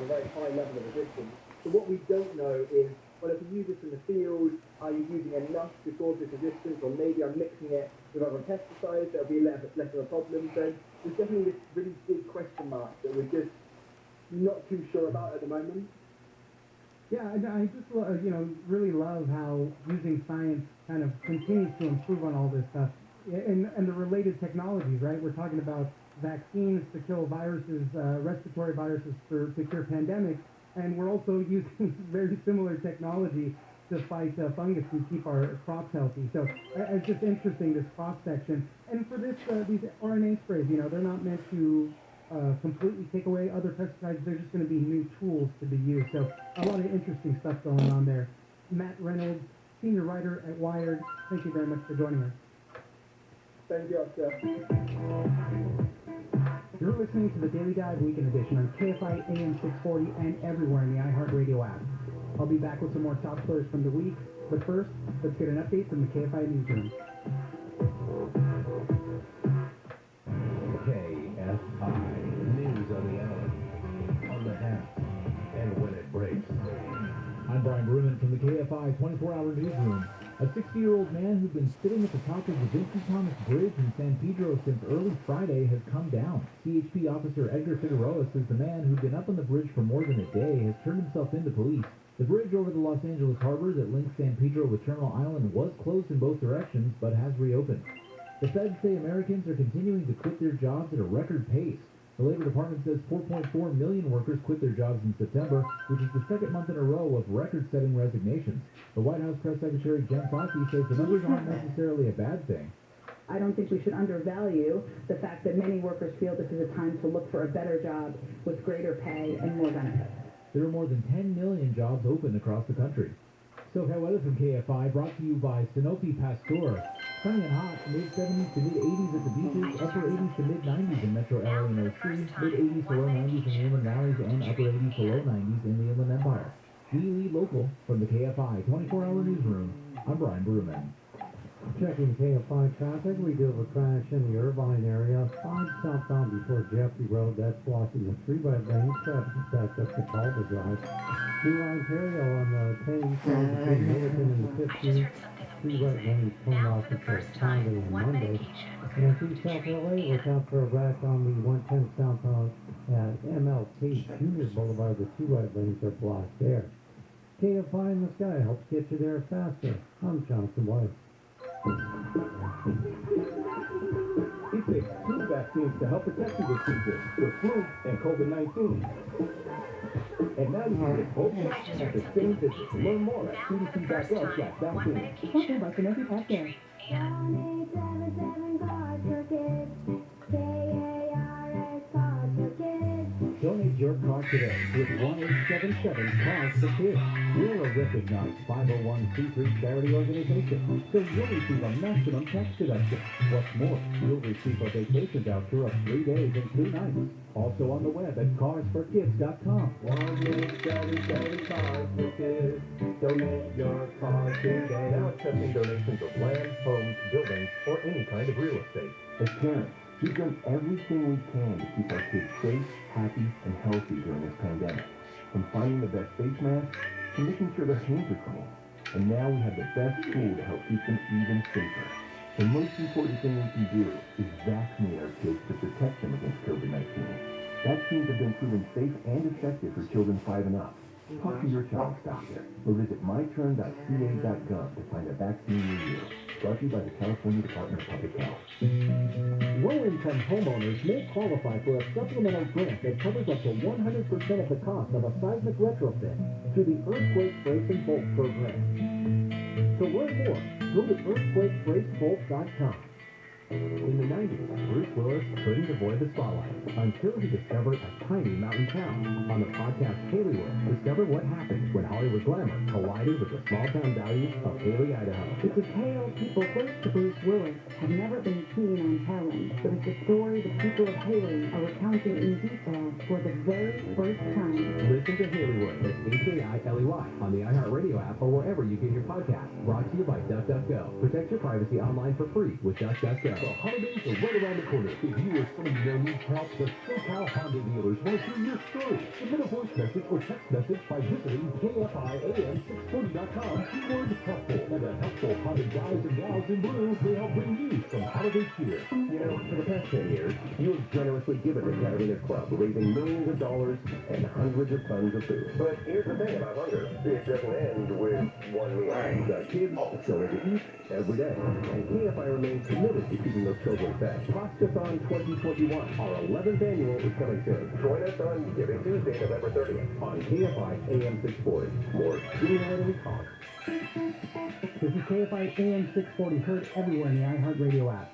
a very high level of resistance. So what we don't know is, well, if you use this in the field, are you using enough to cause this resistance, or maybe I'm mixing it with other pesticides, that'll be less of a problem. So there's definitely this really big question mark that we're just not too sure about at the moment. Yeah, I just really love how using science kind of continues to improve on all this stuff and the related technologies, right? We're talking about vaccines to kill viruses, respiratory viruses to cure pandemics, and we're also using very similar technology to fight fungus and keep our crops healthy. So it's just interesting, this cross-section. And for this, these RNA sprays, they're not meant to completely take away other pesticides. They're just going to be new tools to be used. So a lot of interesting stuff going on there. Matt Reynolds, senior writer at Wired, thank you very much for joining us. Thank you, Oscar. You're listening to the Daily Dive Weekend Edition on Kfi Am 640 and everywhere in the iHeartRadio app. I'll be back with some more top stories from the week, but first, let's get an update from the KFI newsroom. KFI, news on the hour, on the half, and when it breaks. I'm Brian Bruman from the KFI 24-hour newsroom. A 60-year-old man who'd been sitting at the top of the Vincent Thomas Bridge in San Pedro since early Friday has come down. CHP officer Edgar Figueroa says the man who'd been up on the bridge for more than a day has turned himself into police. The bridge over the Los Angeles harbor that links San Pedro with Terminal Island was closed in both directions, but has reopened. The feds say Americans are continuing to quit their jobs at a record pace. The Labor Department says 4.4 million workers quit their jobs in September, which is the second month in a row of record-setting resignations. The White House Press Secretary Jen Psaki says the numbers aren't necessarily a bad thing. I don't think we should undervalue the fact that many workers feel this is a time to look for a better job with greater pay and more benefits. There are more than 10 million jobs open across the country. SoCal weather from KFI brought to you by Sanofi Pasteur. Sunny and hot, mid-70s to mid-80s at the beaches, upper 80s to mid-90s in Metro LA and OC, mid-80s to low 90s in the Inland Valleys, and upper 80s to low 90s in the Inland Empire. We lead local from the KFI 24-hour newsroom. I'm Brian Bruman. Checking KFI traffic, we do have a crash in the Irvine area. 5 southbound before Jeffrey Road, that's blocking the 3-right lane. Traffic backed up to Calder Drive. New Ontario on the 10 east road between Millerton and the 15th. 3-right lanes turned off until Sunday and Monday. And through South LA, look out for a wreck on the 110 southbound at MLK Junior Boulevard. The 2-right lanes are blocked there. KFI in the sky helps get you there faster. I'm Jonathan White. It takes 2 vaccines to help protect you this season, the flu and COVID-19. And now you can get both at the same visit. Learn more at cdc.gov/vaccine. Sponsored by Sanofi Pasteur. Donate your car today with 1-877-CARS-FOR-KIDS. We're a recognized 501c3 charity organization, so you'll receive a maximum tax deduction. What's more, you'll receive a vacation voucher of 3 days and 2 nights. Also on the web at carsforkids.com. 1-877-CARS-FOR-KIDS. Donate your car today. Now accepting donations of land, homes, buildings, or any kind of real estate. As parents, we've done everything we can to keep our kids safe, happy, and healthy during this pandemic. From finding the best face masks to making sure their hands are clean. And now we have the best tool to help keep them even safer. The most important thing we can do is vaccinate our kids to protect them against COVID-19. Vaccines have been proven safe and effective for children 5 and up. Talk to your child's doctor or visit myturn.ca.gov to find a vaccine near you. Brought to you by the California Department of Public Health. Low-income homeowners may qualify for a supplemental grant that covers up to 100% of the cost of a seismic retrofit through the Earthquake Brace and Bolt program. To learn more, go to earthquakebracebolt.com. In the 90s, Bruce Willis couldn't avoid the spotlight until he discovered a tiny mountain town. On the podcast Haleywood, discover what happened when Hollywood glamour collided with the small-town values of Haley, Idaho. It's a tale people close to Bruce Willis have never been keen on telling, but it's a story the people of Haley are recounting in detail for the very first time. Listen to Haleywood at HAILEY on the iHeartRadio app or wherever you get your podcasts. Brought to you by DuckDuckGo. Protect your privacy online for free with DuckDuckGo. The holidays are right around the corner. If you or someone you know needs help, the SoCal Honda dealers want to hear your story. Submit a voice message or text message by visiting KFIAM640.com. Keyword helpful. And a helpful Honda guys and gals in blue may help bring you some holiday cheer. You know, for the past 10 years, you have generously given the Catalina Club, raising millions of dollars and hundreds of tons of food. But here's the thing about hunger. It doesn't end with one meal. You've got kids still need to eat every day. And KFI remains committed to keeping those children fed. Pastathon 2021, our 11th annual, is coming soon. Join us on Giving Tuesday, November 30th on KFI AM 640. More stimulating than we talk. This is KFI AM 640, heard everywhere in the iHeartRadio app.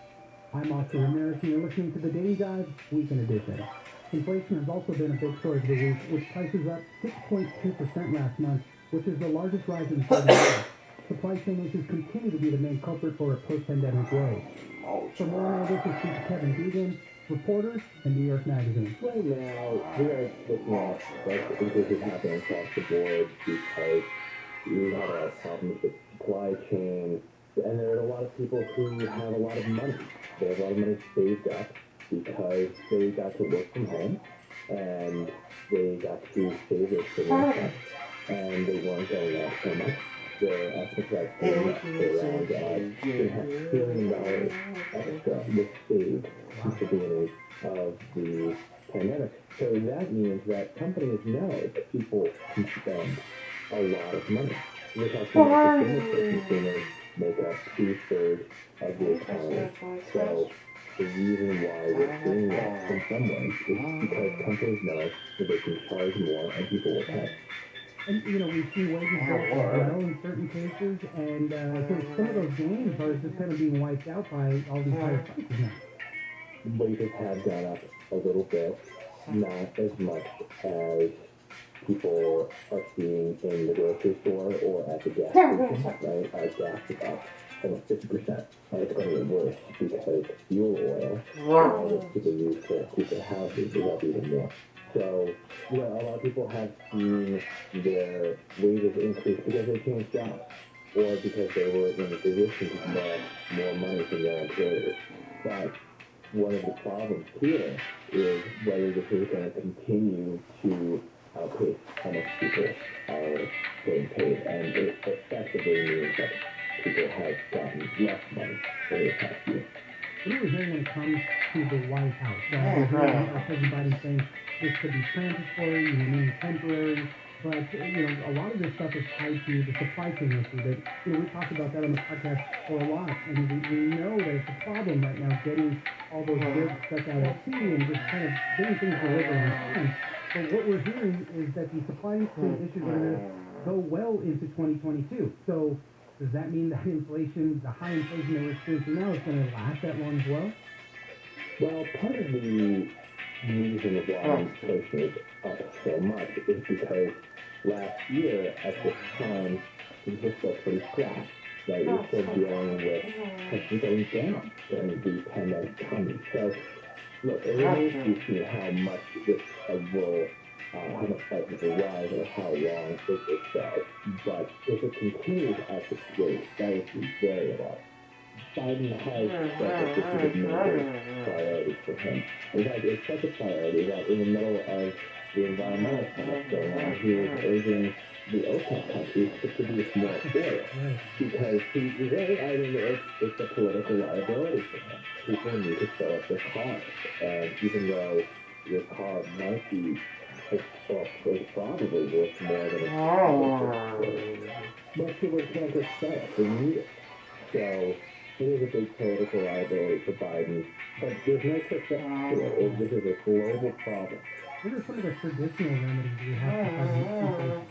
I'm Oscar Ramirez, and you're listening to the Daily Dive Weekend Edition. Inflation has also been a big story of the week, with prices up 6.2% last month, which is the largest rise in 30 years. Supply chain issues continue to be the main culprit for a post-pandemic world. For more on all this, we speak to Kevin Deegan, reporter and New York Magazine. Right now, we're looking at like increases happening across the board because we have a lot of problems with supply chain, and there are a lot of people who have a lot of money. They have a lot of money saved up because they got to work from home and they got to save it for their and they weren't going out so much. The estimates that around $2.5 billion extra was saved since the beginning of the pandemic. So that means that companies know that people can spend a lot of money. We're talking about the consumers make up 2/3 of the economy. So the reason why we're seeing that in some ways is because companies know that they can charge more and people will pay. And, you know, we've seen wages go up as well in certain cases, and so some of those gains are just kind of being wiped out by all these higher prices now. Wages have gone up a little bit, not as much as people are seeing in the grocery store or at the gas station, right? Gas is up almost 50%. And it's going to get worse because fuel oil that people use to keep their houses is up even more. So, you know, a lot of people have seen their wages increase because they changed jobs or because they were in a position to demand more money from their employers. But one of the problems here is whether this is going to continue to outpace how much people are getting paid. And it effectively means that people have gotten less money over the past year. What are we hearing when it comes to the White House? We're hearing President Biden saying this could be transitory, you know, meaning temporary, but, you know, a lot of this stuff is tied to the supply chain issue that, you know, we talked about that on the podcast for a lot, and we know that it's a problem right now getting all those goods stuck out at sea and just kind of getting things delivered on time. But what we're hearing is that the supply chain issues are going to go well into 2022. So does that mean that inflation, the high inflation that we're experiencing now, is going to last that long as well? Well, part of the reason why inflation is up so much is because last year at this time things were still pretty flat. Right? We're still dealing with prices going down during the pandemic time. So look, it remains to be seen how much this will how much prices will rise or how long it goes. But if it continues at this rate, that would be very alarming. Biden has said that this is a major priority for him. In fact, it's such a priority that in the middle of the environmental summit going on, he was urging the OPEC countries to produce more oil because I mean, it's a political liability for him. People need to fill up their cars, and even though your car might be it's probably worth more than it's most people can't just sell it, they need it. So it is a big political liability for Biden, but there's no quick fix to it. This is a global problem. What are some of the traditional remedies we have to fight inflation?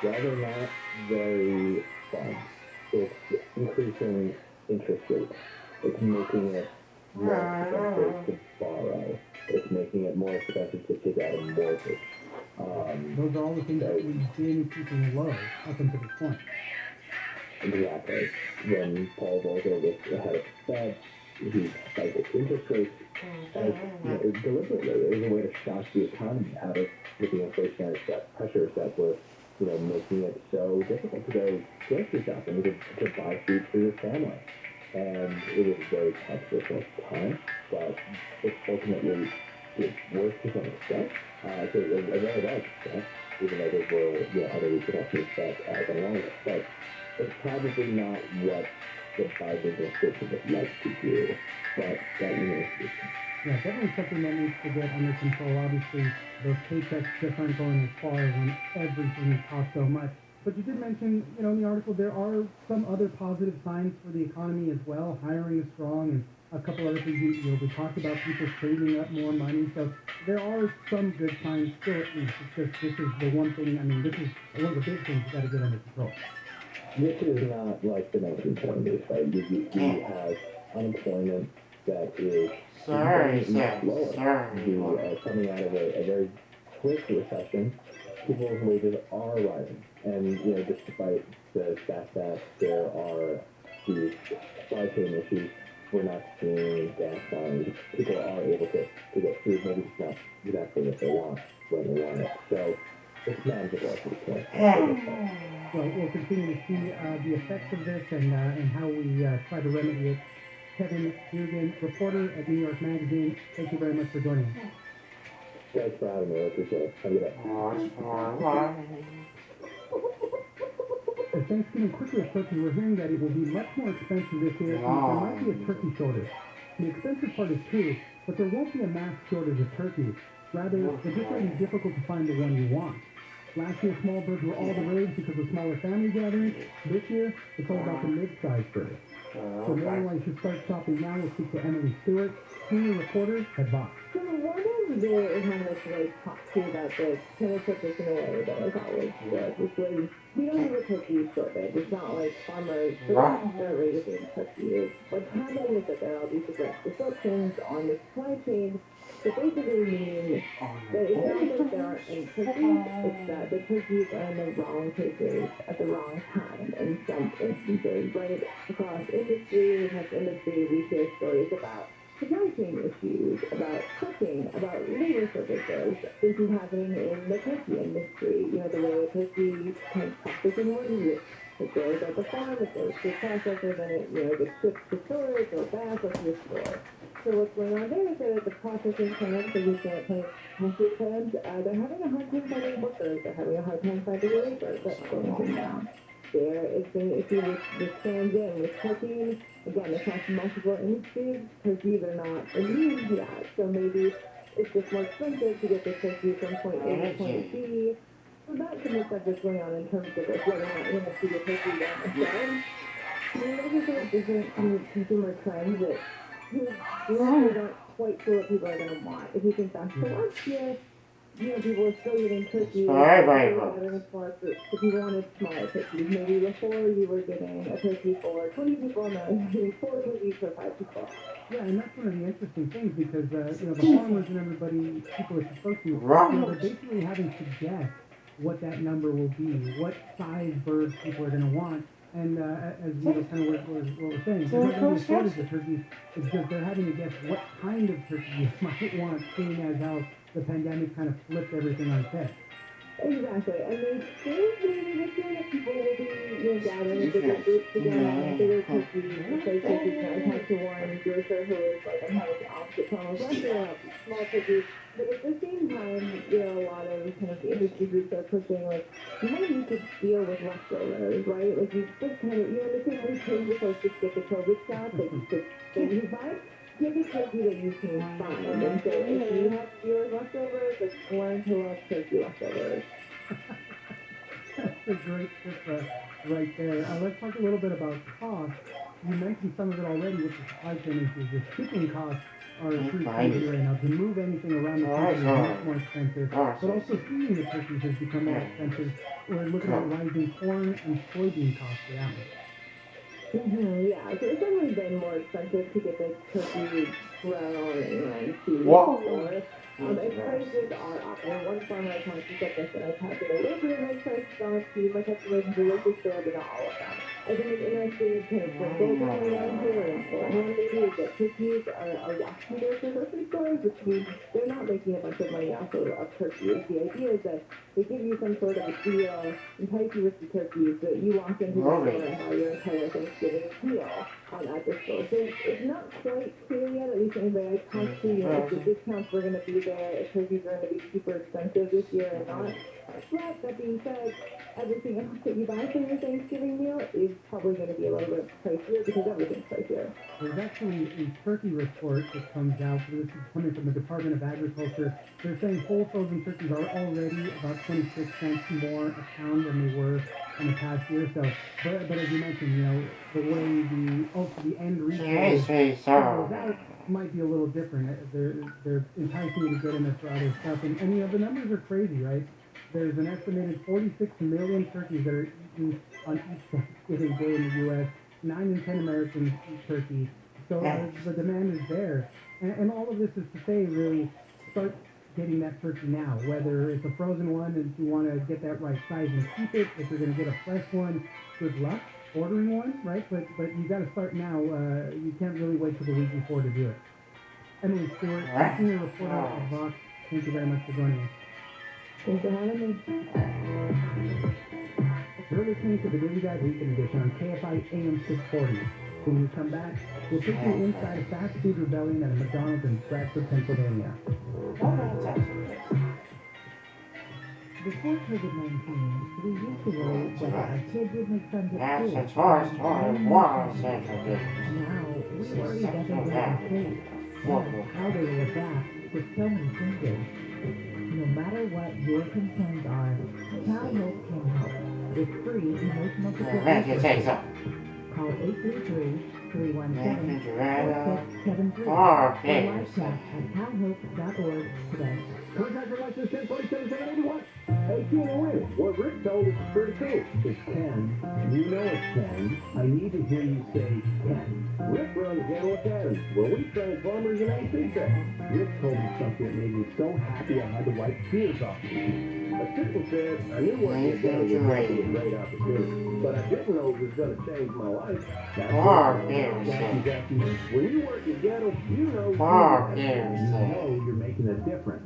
Well, they're not very fun. It's increasing interest rates. It's making it more expensive to borrow. It's making it more expensive to take out a mortgage. Those are all the things that we've been keeping low up until this point. Exactly. When Paul Volcker was the head of the Fed, he spiked interest rates as deliberately. It was a way to shock the economy out of the inflationary pressures that were, making it so difficult to go grocery shopping to buy food for your family. and it was very controversial at the time, but it ultimately did work to some extent. So it really was success, even though there were other repercussions that went along with it. But it's probably not what the Biden administration would like to do, but that remains to be seen. Yeah, definitely something that needs to get under control. Obviously, those paychecks just aren't going as far when everything costs so much. But you did mention, in the article, there are some other positive signs for the economy as well. Hiring is strong, and a couple other things. We talked about people saving up more money. So there are some good signs still, at least. It's just, this is the one thing. I mean, this is one of the big things you got to get under control. This is not like the 1970s, right? You have unemployment that is lower. We are coming out of a very quick recession. People's wages are rising. And, despite the fact that there are these supply chain issues, we're not seeing gas lines. People are able to get food. Maybe it's not exactly what they want when they want it. So it's manageable at this point. Well, we'll continue to see the effects of this and how we try to remedy it. Kevin Dugan, reporter at New York Magazine, thank you very much for joining us. Thanks for having me. I appreciate it. Have a good day. As Thanksgiving quickly approaches, we're hearing that it will be much more expensive this year, and there might be a turkey shortage. The expensive part is true, but there won't be a mass shortage of turkeys. Rather, it just may be difficult to find the one you want. Last year, small birds were all the rage because of smaller family gatherings. This year, it's all about the mid-sized birds. So knowing why you should start shopping now, we'll speak to Emily Stewart, senior reporter at Vox. So one of the economists really talked to about this kind of took this in a way that I thought was good, which was, we don't have a turkey shortage. It's not like farmers are raising turkeys. What's happening is that there are all these different disruptions on the supply chain that basically mean that it's not that there aren't any turkeys, it's that the turkeys are in the wrong places at the wrong time in some instances, right? Across industry, we hear stories about supply chain issues, about cooking, about labor shortages. This is happening in the turkey industry. The way the turkey kind of processing works. It goes at the farm, it goes to processors, and it gets shipped to storage or back or to the store. So what's going on there is that the processing plants, the retail plants, they're having a hard time finding workers. They're having a hard time finding labor. That's going down. There is an issue with transient, with cooking. Again, across multiple industries, turkeys are not immune to that. So maybe it's just more expensive to get the turkey from point A to point B. So that's some of the stuff that's going on in terms of whether or not you're going to see the turkey down the shelves. Those are sort of different consumer trends that you aren't quite sure what people are going to want. If you think back to last year, people were still eating turkeys. So people wanted smaller turkeys. Maybe before you were getting a turkey for 20 people, now you're getting 4 turkeys for 5 people. Yeah, and that's one of the interesting things because, the farmers and everybody, people are supposed to, they're basically having to guess what that number will be, what size birds people are going to want. And as kind of what we're saying, there's not going to be a shortage of turkeys. It's just they're having to guess what kind of turkey you might want, seeing as how the pandemic kind of flipped everything on its head. Exactly, and they think maybe this year that people will be gathering in bigger groups together, bigger turkeys, because turkeys. I talked to one grocer who was like, I'm having the opposite problem last year, small turkeys. But at the same time, a lot of kind of industry groups are pushing, like, you might need to deal with leftovers, right? Like, you just kind of, the same way you're supposed to get the COVID shot, like, you just say you buy it, get the turkey that you can find. And so if you have fewer leftovers, like, learn to love turkey leftovers. That's a great tip right there. Let's talk a little bit about cost. You mentioned some of it already with the supply chain issues. The shipping costs are pretty crazy right now. To move anything around the country is much more expensive, but also feeding the turkeys has become more expensive. We're looking at rising corn and soybean costs for that one. Yeah, so it's definitely been more expensive to get the turkey grown and to store. And prices are up. One farmer I talked to said this, and I talked to a little bit of my prices on to my customers in the local store, but not all of them. I think it's interesting to kind of bring those coming down here and maybe is that turkeys are a loss leader for grocery stores, which means they're not making a bunch of money off of turkeys. The idea is that they give you some sort of a deal, entice you with the turkeys, that you walk into the store and buy your entire Thanksgiving meal. at the store. So it's not quite clear yet, at least anybody I talked to, if the discounts were going to be there, if turkeys are going to be super expensive this year or not. But that being said, everything else that you buy for your Thanksgiving meal is probably going to be a little bit pricier because everything's pricier. There's actually a turkey report that comes out. This is coming from the Department of Agriculture. They're saying whole frozen turkeys are already about 26 cents more a pound than they were in the past year. So, but as you mentioned, the way the end retail goes out might be a little different. They're enticing you to get in there for other stuff, and the numbers are crazy, right? There's an estimated 46 million turkeys that are eaten on each Thanksgiving day in the U.S. 9 in 10 Americans eat turkey. So the demand is there. And all of this is to say, really, start getting that turkey now. Whether it's a frozen one and you want to get that right size and keep it, if you're going to get a fresh one, good luck ordering one, right? But you got to start now. You can't really wait till the week before to do it. Emily Stewart, senior reporter at Vox, thank you very much for joining us. Thanks for having me. You're listening to the Daily Dive Weekend Edition on Kfi Am 640. When we come back, we'll take you inside a fast food rebellion at a McDonald's in Bradford, Pennsylvania. Before COVID-19, we used to worry whether our kids would make friends at school. Now, we worry whether they will be safe and how they will adapt with so many changes. No matter what your concerns are, Child Hope can help with free emotional support resources. Call 833-317-4673 or live chat at childhope.org today. Contractor license 1047-781. Hey, Ken and Winnie, what Rick told us is pretty cool. It's Ken. You know it's Ken. I need to hear you say Ken. Rick runs Dental Academy, where we train plumbers and AC techs. Rick told me something that made me so happy I had to wipe tears off me. Assistant said I knew working at Dental was a great opportunity, but I didn't know it was going to change my life. That's exactly. When you work at Dental, you know you're making a difference.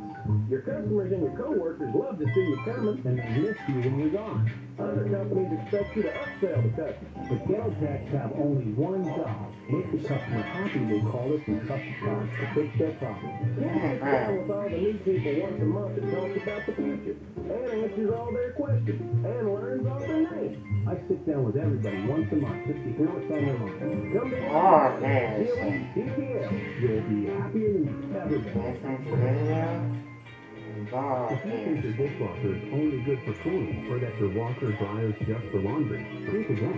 Your customers and your coworkers love to see you coming, and they miss you when you're gone. Other companies expect you to upsell the customers, but dental techs have only one job: make the customer happy. They call us and customers to fix their problem. We sit down with all the new people once a month and talk about the future, and answers all their questions, and learns all their names. I sit down with everybody once a month just to hear what's on their mind. Come to DPL. You'll be happier than you've ever been. If you think your dishwasher is only good for cooling, or that your washer dryers just for laundry, think again.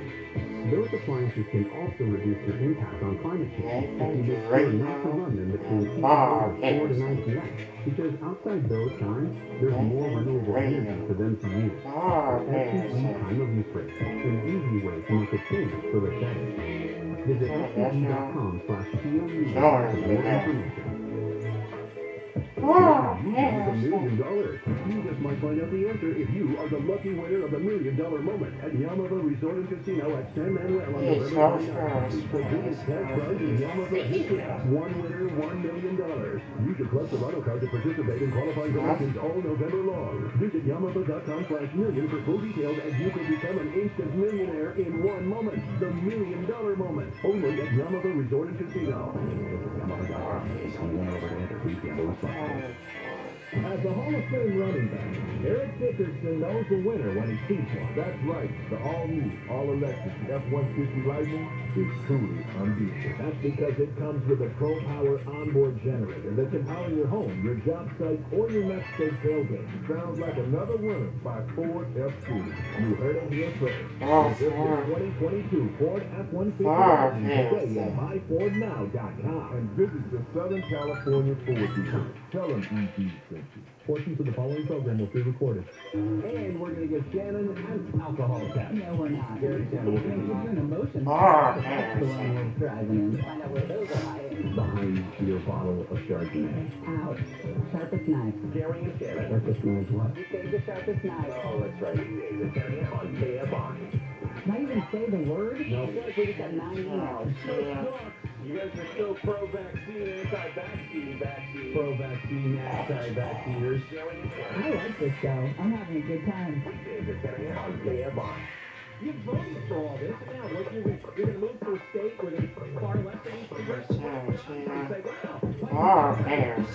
Those appliances can also reduce your impact on climate change if you make sure not to run them between 4 to 9 p.m. Because outside those times, there's more renewable energy for them to use. SCE time of use rate, an easy way to make a change for the better. Visit SCE.com/POU for more information. $1 million. You just might find out the answer if you are the lucky winner of the $1 Million Moment at Yamava Resort and Casino at San Manuel on November 29th. The biggest cash prize in Yamava history. One winner, $1 million. Use your Club Serrano card to participate in qualifying promotions all November long. Visit Yamava.com/million for full details, and you could become an instant millionaire in one moment. The $1 Million Moment. Only at Yamava Resort and Casino. As the Hall of Fame running back, Eric Dickerson knows the winner when he sees one. That's right. The all-new, all-electric F-150 Lightning is truly unbeatable. That's because it comes with a Pro Power onboard generator that can power your home, your job site, or your next big tailgate. Sounds like another winner by Ford F-Series. You heard it here first. This is 2022 Ford F-150 Lightning today at buyfordnow.com. And visit the Southern California Ford dealer. Tell them EV sent you. Portions of the following program will be recorded. And we're going to give Shannon an alcohol test. No, we're not. Gary Shannon will be an emotion. That's the one we're driving in. Find out where those are hiding. behind your bottle of Chardonnay. Ouch. Sharpest knife. Gary and Shannon. Sharpest knife what? You say the sharpest knife. Oh, that's right. The Kfi Am on KFI. Not even say the word? No. I feel like we just got 9 emails. You guys are still pro-vaccine, anti-vaccine, Pro-vaccine, anti-vacciners. I like this show. I'm having a good time. Weekdays at 10 a.m. on KFI. You voted for all this, and now what, you're going to move to a state where there's far less of these progressive and say, wow, happens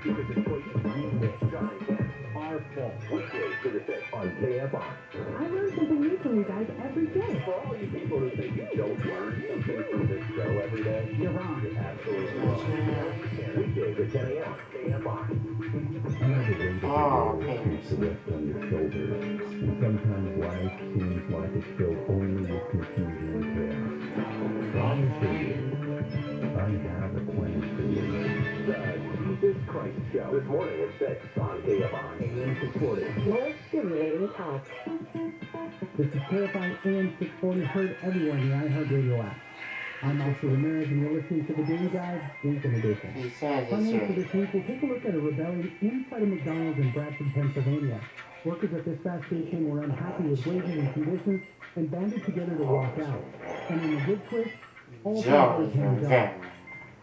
because of choices we make. Our fault. Weekdays to the 6 on KFI. I learn something new from you guys every day. For all you people who think you don't learn something from this show every day, You're wrong. you're absolutely wrong. Weekdays at 10 a.m. KFI. Oh, to rest on your shoulders. Sometimes life seems like it's filled only with confusion and chaos. Promise you, I have a plan for you. The Jesus Christ Show. This morning at 6 on KFI. AM 640. More stimulating talk. This is KFI Am 640, heard everywhere in the iHeartRadio app. I'm Allison Ramirez, and you're listening to the Daily Dive, Weekend Edition. Finally, for this week, we'll take a look at a rebellion inside a McDonald's in Bradford, Pennsylvania. Workers at this fast station were unhappy with wages and conditions and banded together to walk out. And in a good twist, all three came down.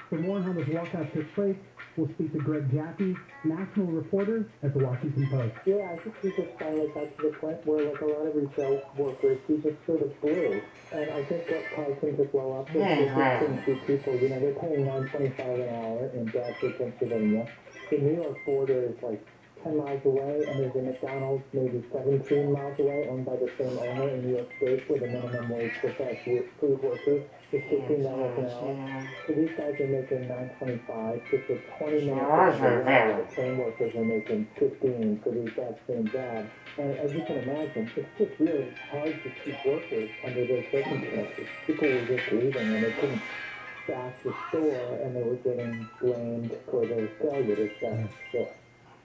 For more on how this walkout took place, we'll speak to Greg Jaffe, national reporter at the Washington Post. Yeah, I think we just finally got to the point where, like a lot of retail workers, we just sort of blew. And I think what caused them to blow up is just these people, you know, they're paying $9.25 an hour in Bradford, Pennsylvania. The New York border is like 10 miles away, and there's a McDonald's maybe 17 miles away, owned by the same owner in New York State, where the minimum wage for fast food workers is $15 an hour. So these guys are making $9.25, just for 20 minutes. The same workers are making $15 for the exact same job. And as you can imagine, it's just really hard to keep workers under those circumstances. People were just leaving, and they couldn't staff the store, and they were getting blamed for their failure to staff the store.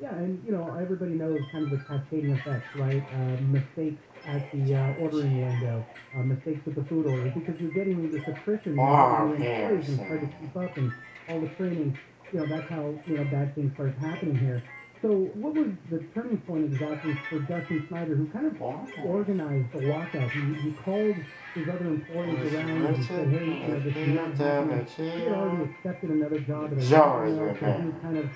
Yeah, and you know, everybody knows kind of the cascading effects, right? Mistakes at the ordering window, mistakes with the food order, because you're getting this attrition and employees and try to keep up and all the training. You know, that's how, you know, bad things start happening here. So what was the turning point exactly for Dustin Snyder, who kind of organized the walkout? He called his other employees around and said, hey, you know, this is not happening. He had already accepted another job at a restaurant, and he was kind of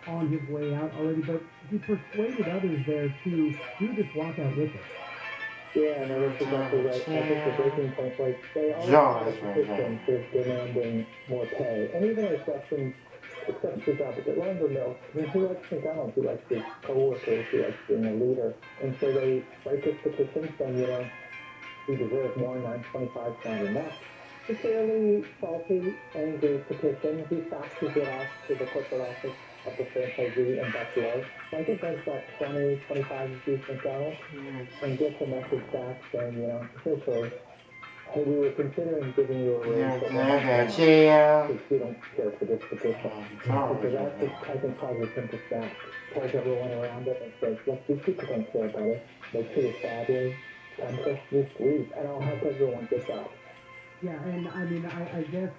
on his way out already, but he persuaded others there to do this walkout with it. Yeah, no, that's exactly right. I think the breaking point was they all have systems is demanding more pay. And even as Dustin accepts the job at the lumber mill, I mean, he likes McDonald's, he likes his co-workers, he likes being a leader. And so they write this petition saying, you know, we deserve more, $9.25 not enough. It's a fairly salty, angry petition. He faxes it off to the corporate office of the franchisee in Buffalo. I think that's about 20, 25 of these McDonald's, and gets a message back saying, you know, essentially, hey, we were considering giving you a raise, but because we don't care for this petition. Because that just, I think, causes him to snap, pulls everyone around it and says, look, these people don't care about us. They treat us badly. I'm just leave, and I'll help everyone get out. Yeah, and I mean, I guess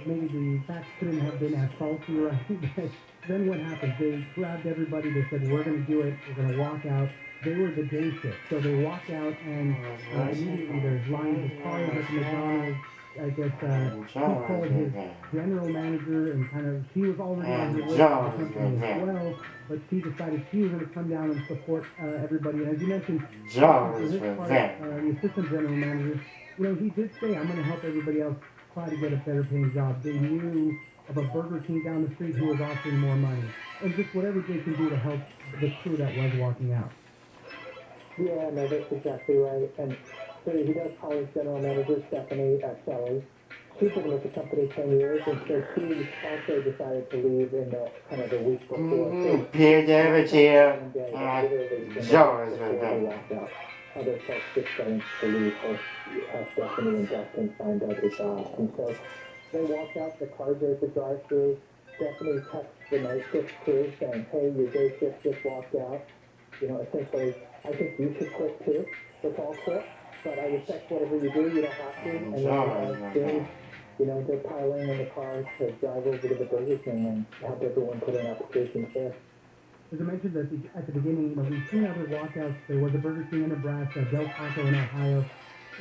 maybe the facts couldn't have been as salty, right? But then what happened? They grabbed everybody. They said, we're going to do it. We're going to walk out. They were the day shift. So they walked out, and immediately there's lines of cars at the McDonald's. I guess he called his general manager, and kind of, she was already on her way to the company as well. But she decided she was going to come down and support everybody. And as you mentioned, for his part, the assistant general manager, you know, he did say, I'm going to help everybody else try to get a better paying job. They knew of a Burger King down the street who was offering more money. And just whatever they can do to help the crew that was walking out. Yeah, no, that's exactly right. And so he does call his general manager, Stephanie Shelley. She's been with the company 10 years, and so she also decided to leave in the kind of the week before. Other folks just starting to leave as Stephanie and Dustin find other jobs. And so they walk out, the cars are at the drive-thru. Stephanie texts the night shift crew saying, hey, your day shift just walked out. You know, essentially, I think you should quit too. Let's all quit. But I respect whatever you do, you don't have to. And then you know, they're piling in the cars to drive over to the Burger King and help everyone put in applications there. As I mentioned at the beginning, you know, we've seen other walkouts. There was a Burger King in Nebraska, Del Taco in Ohio.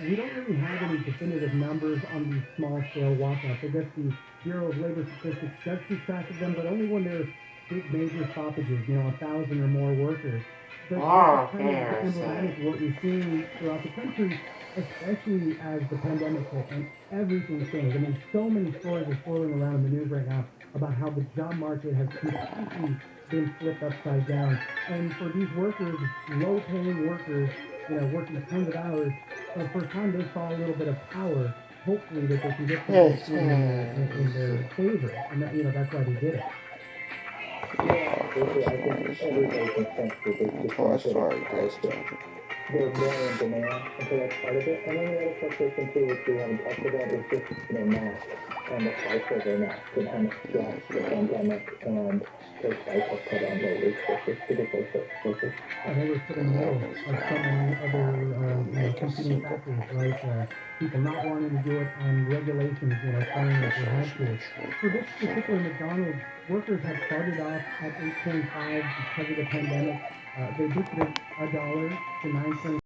We don't really have any definitive numbers on these small-scale walkouts. I guess the Bureau of Labor Statistics does keep track of them, but only when there's big major stoppages, you know, 1,000 or more workers. But Oh, that's kind of yeah, emblematic of what we've seen throughout the country, especially as the pandemic hit and everything changed. I mean, so many stories are swirling around in the news right now about how the job market has completely been flipped upside down. And for these workers, low-paying workers, working tons of hours, for the first time they saw a little bit of power. Hopefully that they can get some good swing in their favor, and that's why they did it. Yeah, absolutely. I think everybody can sense that there's just a bit of pressure. They're more in demand, and so that's part of it. And then the other frustration too, which we haven't talked about, is just masks and the price of their masks and how much stress the pandemic and those guys have put on low-wage workers, particularly service workers. And they were put in the middle of so many other competing factors, right? People not wanting to do it and regulations, saying that they had to. For this particular McDonald's, workers had started off at 8.5 because of the pandemic. They boosted it $1 to 9.5.